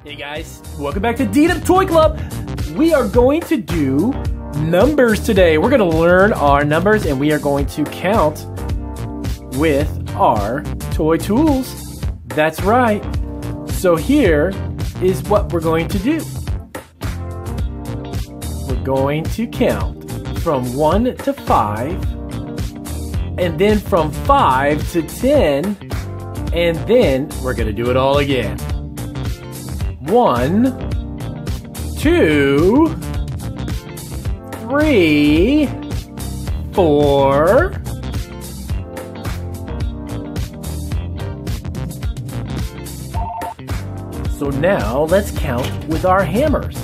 Hey guys, welcome back to D Toy Club. We are going to do numbers today. We're going to learn our numbers and we are going to count with our toy tools. That's right. So here is what we're going to do. We're going to count from 1 to 5, and then from 5 to 10, and then we're going to do it all again. 1, 2, 3, 4, 5. So now let's count with our hammers.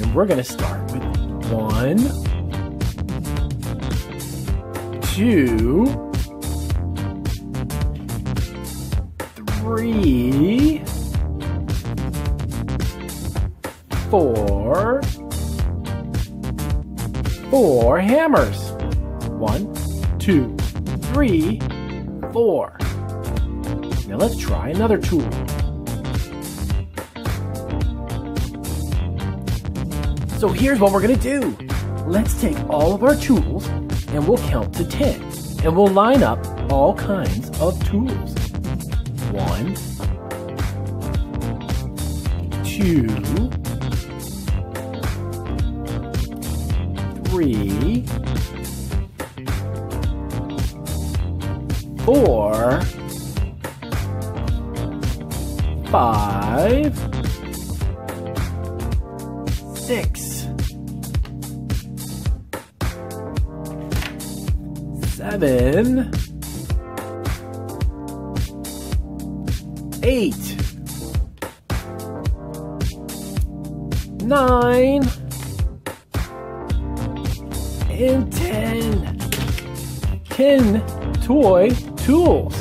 And we're going to start with 1, 2, 3, 4 hammers. 1, 2, 3, 4. Now let's try another tool. So here's what we're gonna do. Let's take all of our tools and we'll count to 10. And we'll line up all kinds of tools. 1, 2, 3, 4, 5, 6, 7, 8, 9, and 10. 10 toy tools.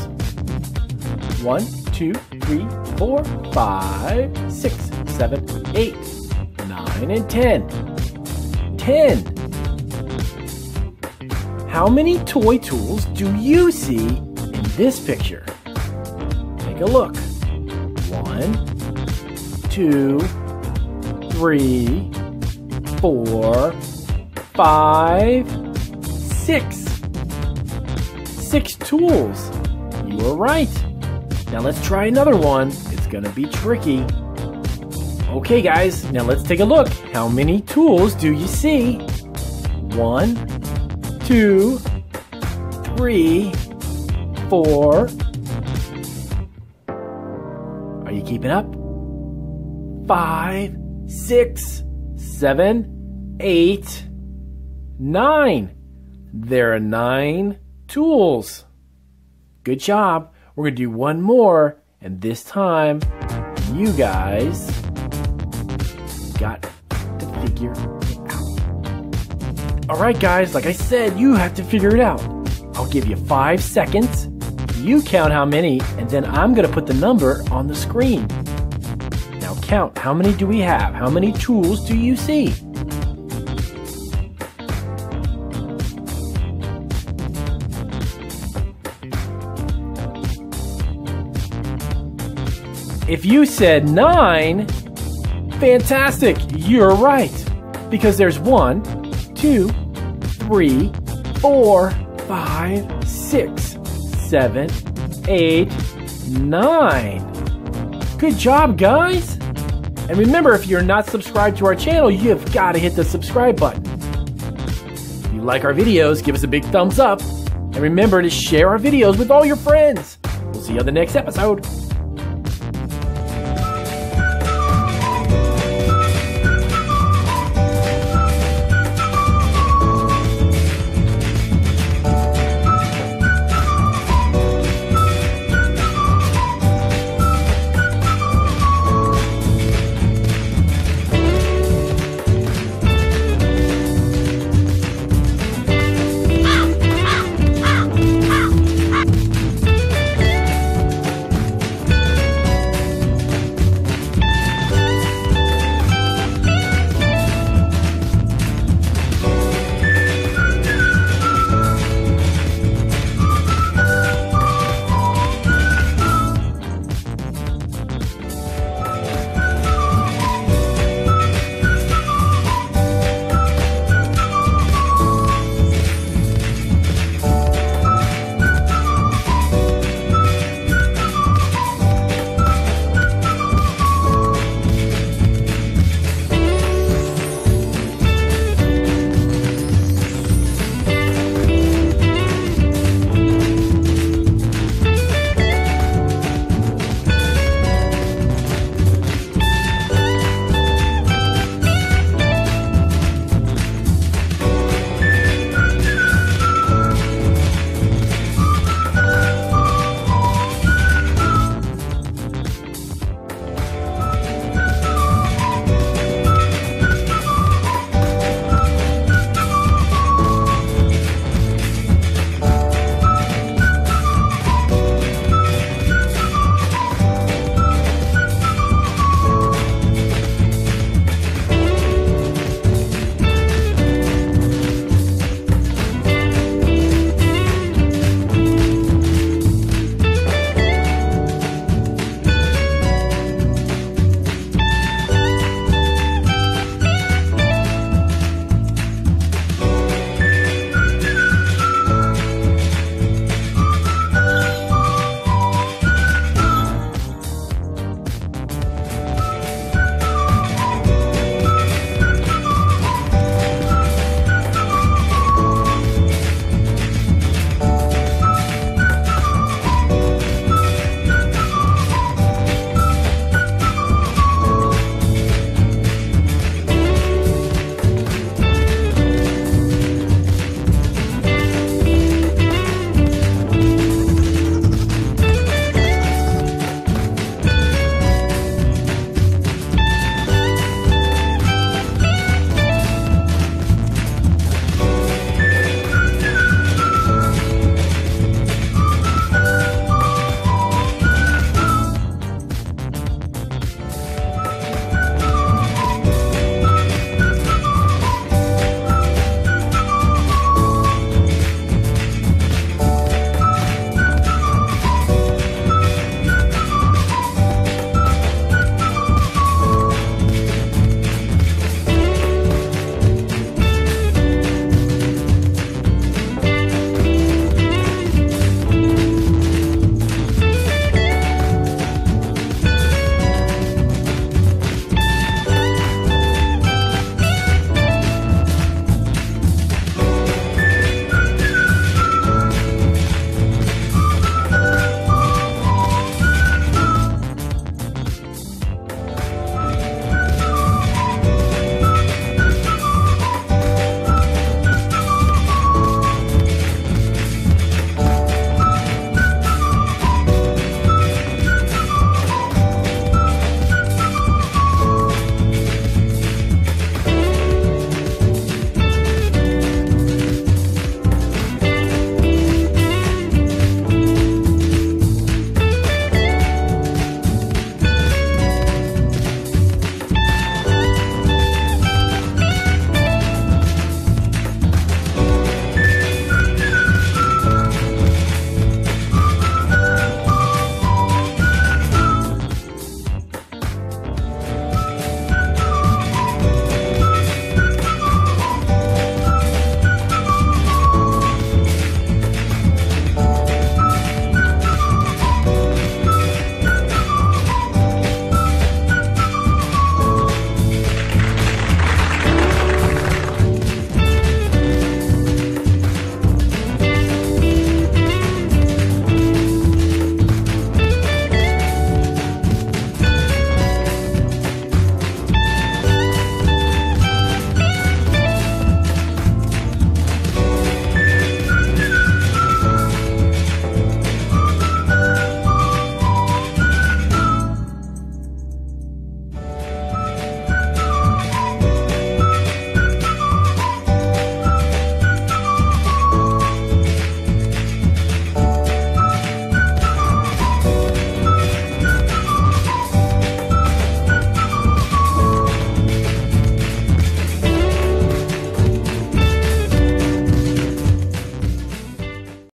1, 2, 3, 4, 5, 6, 7, 8, 9, and 10. 10. How many toy tools do you see in this picture? Take a look. 1, 2, 3, 4, 5, 6. 6 tools. You were right. Now let's try another one. It's gonna be tricky. Okay guys, now let's take a look. How many tools do you see? 1, 2, 3, 4. Are you keeping up? 5, 6, 7, 8, 9. There are 9 tools. Good job. We're going to do one more, and this time you guys got to figure it out. Alright guys, like I said, you have to figure it out. I'll give you 5 seconds. You count how many, and then I'm going to put the number on the screen. Now count. How many do we have? How many tools do you see? If you said 9, fantastic, you're right. Because there's 1, 2, 3, 4, 5, 6, 7, 8, 9. Good job, guys. And remember, if you're not subscribed to our channel, you've got to hit the subscribe button. If you like our videos, give us a big thumbs up. And remember to share our videos with all your friends. We'll see you on the next episode.